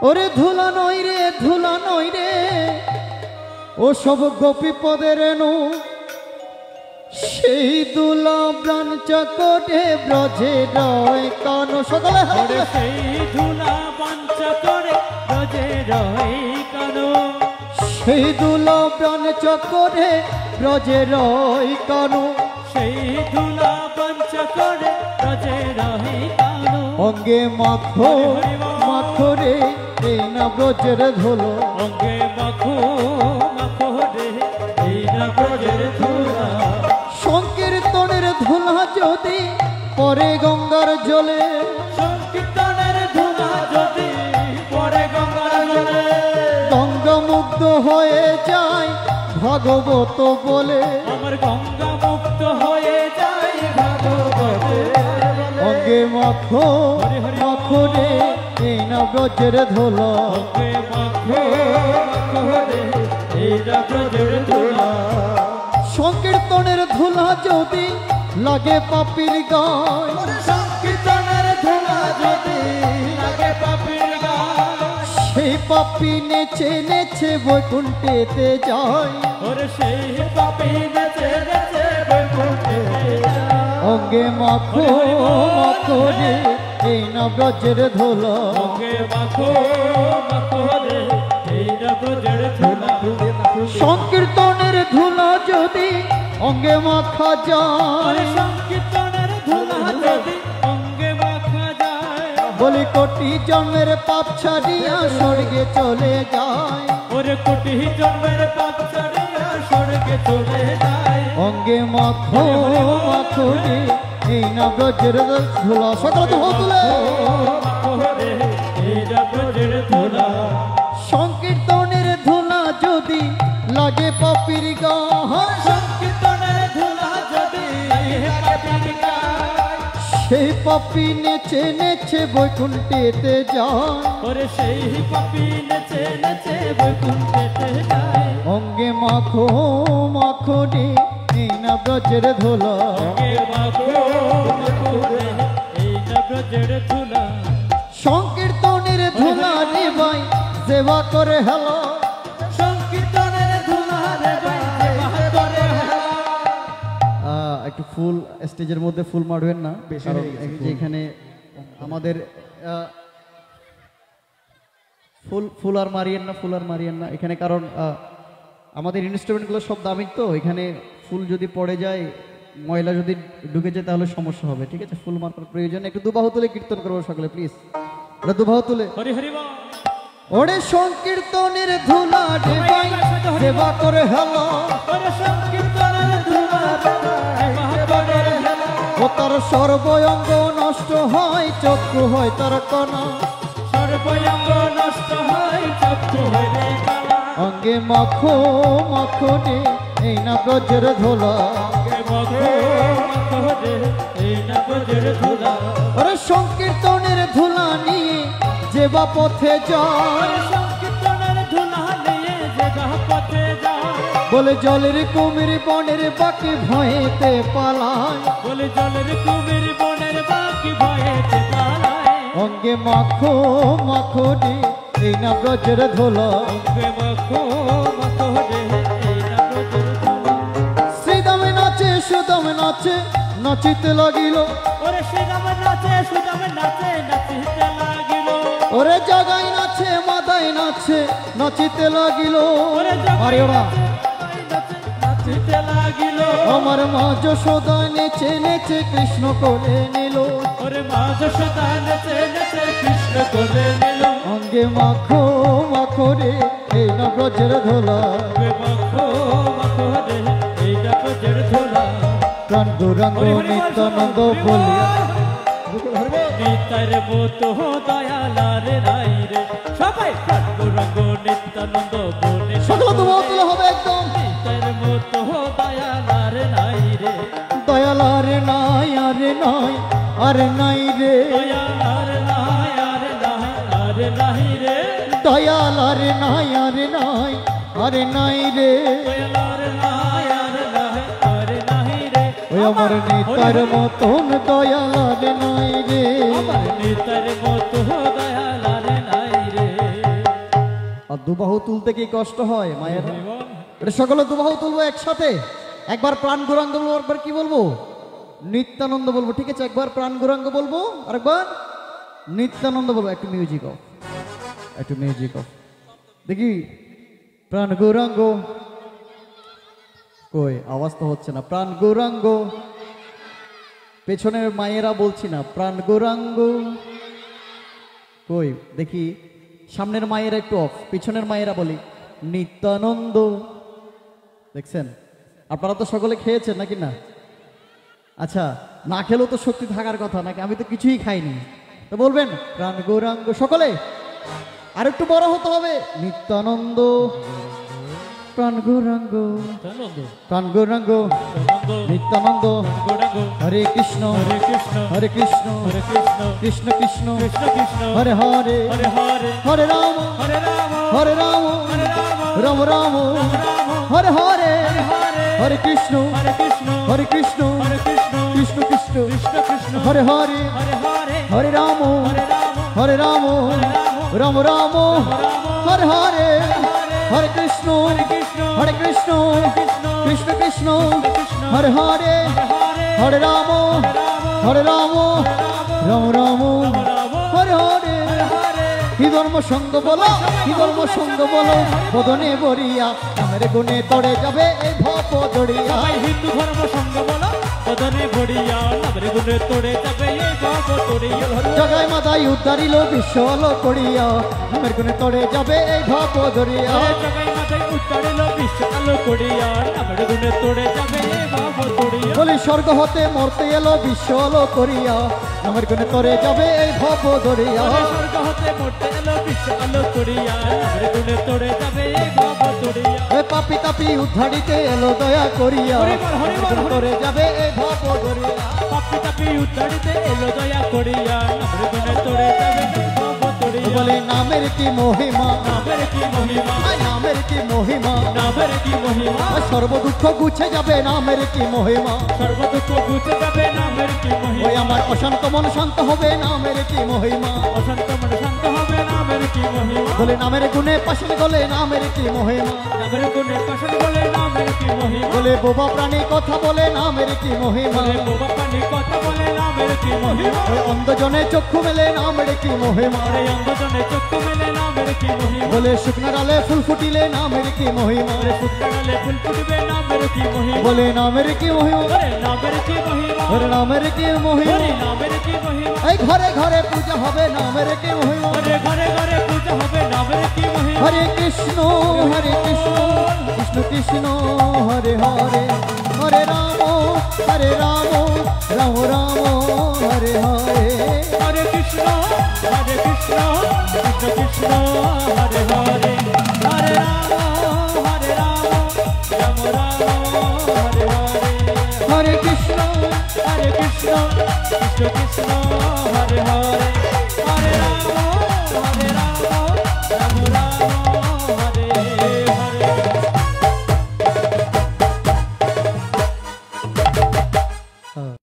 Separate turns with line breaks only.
ওরে ধুলা নই রে ধুলা নই রে ও সব গোপী পদের নু সেই দুলা প্রাণ চকটে ব্রজে রয় কান সকালে
ওরে সেই ধুলা বাঞ্ছা করে ব্রজে রয় কান
সেই দুলা প্রাণ চকটে ব্রজে রয় কান
সেই ধুলা বাঞ্ছা করে ব্রজে রয় কান
অঙ্গে মাখো মাখো রে এই না ব্রজের ধুলো
অঙ্গে মাখো মাখো রে এই না ব্রজের ধুলা
সংকীর্তনের ধুলা যদি পরে গঙ্গার জলে
সংকীর্তনের ধুলা যদি পরে গঙ্গার জলে
গঙ্গা মুগ্ধ হয়ে যায় ভাগবত বলে
আমার গঙ্গা মুক্ত হয়ে যায় ভাগবতে
অঙ্গে মাখো মাখো রে এই না ব্রজের ধুলো
অঙ্গে মাখো মাখো রে এই না ব্রজের ধুলা
সংকীর্তনের ধুলা যদি লাগে পাপির গায়
সংকীর্তনের ধুলা যদি লাগে পাপীর গায়
সেই পাপি নেচে নেচে বৈকুণ্ঠেতে যায়
ওরে সেই পাপী নেচে নেচে বৈকুণ্ঠে যায়
অঙ্গে মাখো মাখো রে এই না ব্রজের ধুলো
অঙ্গে মাখো মাখো রে এই না ব্রজের ধুলা
সংকীর্তনের ধুলা যদি অঙ্গে মাখা যায়
সংকীর্তনের ধুলা যদি অঙ্গে মাখা যায়
বলি কোটি জন্মের পাপ ছাড়িয়া স্বর্গে চলে যায়
ওরে কোটি জন্মের পাপ ছাড়িয়া স্বর্গে চলে যায়
অঙ্গে মাখো মাখো রে এই না ব্রজের ধুলা সকল ধুলো তুলে
মাখো রে এই না ব্রজের ধুলা
সংকীর্তনের ধুলা যদি লাগে পাপির গায়
সংকীর্তনের ধুলা যদি পাপীর গায়
সেই পাপি নেচে নেচে বৈকুণ্ঠেতে যায়
ওরে সেই পাপী নেচে নেচে বৈকুণ্ঠেতে যায়
অঙ্গে মাখো মাখো রে এই না ব্রজের ধুলা
অঙ্গে মাখো মাখো রে এই না ব্রজের ধুলা
সংকীর্তনের ধুলা রে ভাই সেবা করে হেলো
সংকীর্তনের ধুলা রে ভাই সেবা করে
একটু ফুল স্টেজের মধ্যে ফুল মারবেন না কারণ যেখানে আমাদের ফুল ফুল আর মারিয়েন না ফুল আর মারিয়েন না এখানে কারণ আমাদের ইনস্ট্রুমেন্টগুলো সব দামি তো এখানে ফুল যদি পড়ে যায় ময়লা যদি ঢুকে যায় তাহলে সমস্যা হবে ঠিক আছে ফুল মারার প্রয়োজন একটু দুবাহু তুলে কীর্তন করবো সকলে প্লিজ ওটা দুবাহু তুলে
হরি হরি বল
ওরে সংকীর্তনের ধুলা রে ভাই সেবা করে হেলো
ওরে সংকীর্তনের ধুলা রে ভাই সেবা করে
ও তার সর্বঙ্গ নষ্ট হয় চক্ষু হয় তার কণা
সর্বঙ্গ নষ্ট হয় চক্ষু হয় রে কালা
অঙ্গে মাখো মাখো রে এই না ব্রজের ধুলা
অঙ্গে মাখো মাখো রে এই না ব্রজের ধুলা
ওরে সংকীর্তনের ধুলা নিয়ে যে বা পথে যায়
ওরে সংকীর্তনের ধুলা নিয়ে যে পথে যায়
বলে জলের কুমির বনের বাকি ভয়েতে পালায়
বলে জলের কুমির বনের বাকি ভয়েতে পালায়
অঙ্গে মাখো মাখো রে এই না ব্রজের ধুলা
অঙ্গে মাখো মাখো রে এই না ব্রজের ধুলা
শ্রীদামে নাচে সুদামে নাচে নাচিতে লাগিল
ওরে শ্রীরাম নাচে সুদাম নাচে নাচিতে লাগিল
ওরে জাগাই নাচে মাদাই নাচে নাচিতে লাগিল
ওরে
আরে ওরা
নাচিতে লাগিল
আমার মা যশোদা নেচে নেচে কৃষ্ণ কোলে নিল
ওরে মা যশোদা নেচে নেচে কৃষ্ণ কোলে নিল
অঙ্গে মাখো মাখো রে এই না ব্রজের ধুলা
অঙ্গে মাখো মাখো রে এই না ব্রজের ধুলা
প্রাণ গৌরাঙ্গ নিত্যানন্দ বলিয়া
নিতার মতো দয়ালার রাই রে সবাই প্রাণগৌরাঙ্গ নিত্যানন্দ বলে
সকল তোমার তুলে হবে একদম
নিতার মতো দয়ালার রাই রে
দয়ালারে নাই আরে নাই আরে নাই রে
দয়ালার নাই আরে নাই আরে নাই রে
দয়ালারে নাই আরে নাই আরে নাই রে
দয়ালার নাই আরে নাই আরে নাই রে
ওই আমার নিতার মতন দয়ালারে নাই রে
আমার নিতার মতো দয়ালার নাই রে
দুবাহু তুলতে কি কষ্ট হয় মায়ের? এটা সকলে দুবাহু তুলবো একসাথে। একবার প্রাণ গৌরাঙ্গ বলবো, একবার কি বলবো? নিত্যানন্দ বলবো। ঠিক আছে, একবার প্রাণ গৌরাঙ্গ বলবো, আরেকবার নিত্যানন্দ বলবো। একটু মিউজিক অফ, একটু মিউজিক অফ। দেখি প্রাণ গৌরাঙ্গ কই, আওয়াজ তো হচ্ছে না। প্রাণ গৌরাঙ্গ, পেছনের মায়েরা বলছি না, প্রাণ গৌরাঙ্গ কই দেখি। সামনের মায়েরা একটু অফ, পিছনের মায়েরা বলি নিত্যানন্দ। দেখছেন? আপনারা তো সকলে খেয়েছেন নাকি না? আচ্ছা, না খেলেও তো শক্তি থাকার কথা নাকি? আমি তো কিছুই খাইনি। তো বলবেন প্রাণ গৌরাঙ্গ সকলে। আর একটু বড় হতে হবে, নিত্যানন্দ প্রাণ গৌরাঙ্গ, প্রাণ গৌরাঙ্গ নিত্যানন্দ। হরে কৃষ্ণ হরে কৃষ্ণ কৃষ্ণ কৃষ্ণ হরে হরে হরে রাম হরে রাম রাম রাম হরে হরে হরে কৃষ্ণ হরে কৃষ্ণ কৃষ্ণ কৃষ্ণ হরে হরে হরে রাম হরে রাম রাম রাম হরে হরে হরে কৃষ্ণ হরে কৃষ্ণ কৃষ্ণ কৃষ্ণ হরে হরে হরে রাম রাম রাম হরে হরে। কি ধর্ম সঙ্গ বলো, কি ধর্ম সঙ্গ বলো, বদনে বরিয়া নামের গুণে তড়ে যাবে এই ভব দড়িয়া।
হিন্দু ধর্ম সঙ্গ বলো, বদনে বড়িয়া নামের গুণে তড়ে যাবে এই ভব দড়িয়া।
জগায় মাদাই উদ্ধারিল বিশ্ব আলো করিয়া নামের গুণে তড়ে যাবে এই ভব দড়িয়া।
জগাই মাদাই উদ্ধারিল বিশ্ব আলো করিয়া নামের গুণে তড়ে যাবে এই ভব দড়িয়া।
বলি স্বর্গ হতে মরতে এলো বিশ্ব আলো করিয়া নামের গুণে তড়ে যাবে এই ভব দড়িয়া।
স্বর্গ হতে মরতে এলো বিশ্ব আলো করিয়া নামের গুণে তড়ে যাবে এই ভব দড়িয়া।
এ পাপি তাপি উদ্ধারিতে এলো দয়া করিয়া তড়ে যাবে এই ভব দড়িয়া।
পাপি তাপি উদ্ধারিতে এলো দয়া করিয়া নামের গুণে তড়ে যাবে এই ভব দড়িয়া।
বলে নামের কি মহিমা,
নামের কি মহিমা,
নামের কি মহিমা,
নামের কি মহিমা,
সর্ব দুঃখ গুছে যাবে নামের কি মহিমা।
সর্ব দুঃখ ঘুচে যাবে নামের কি মহিমা।
ওই আমার অশান্ত মন শান্ত হবে নামের কি মহিমা।
অশান্ত মন শান্ত হবে নামের কি মহিমা।
বলে নামের গুণে পাশে গলে নামের কি মহিমা।
নামের গুণে পাশান বলে নামের কি মহিমা।
বলে বোবা প্রাণী কথা বলে নামের কি মহিমা।
বলে বোবা পানি কথা বলে নামের কি মহিমা।
ওই অন্ধজনে চক্ষু মেলে নামের কি মহিমা।
আরে অন্ধজনে চক্ষু মেলে নামের কি মহিমা।
বলে শুকনো ডালে ফুল ফুটিলে নামের কি মহিমা।
আরে ফুটকালে ফুল ফুটবে নামের কি মহিমা।
বলে নামের কি মহিমা,
আরে নামের কি মহিমা,
ওরে নামের কি মহিমা।
আরে নামের কি মহিমা।
এই ঘরে ঘরে পূজা হবে নামের কি মহিমা।
আরে ঘরে ঘরে পূজা হবে নামের কি মহিমা।
হরে কৃষ্ণ কৃষ্ণ কৃষ্ণ হরে হরে হরে রাম রাম রাম হরে হরে।
হরে কৃষ্ণ কৃষ্ণ কৃষ্ণ হরে হরে হরে রাম রাম রাম হরে হরে।
হরে কৃষ্ণ
কৃষ্ণ কৃষ্ণ কৃষ্ণ হরে হরে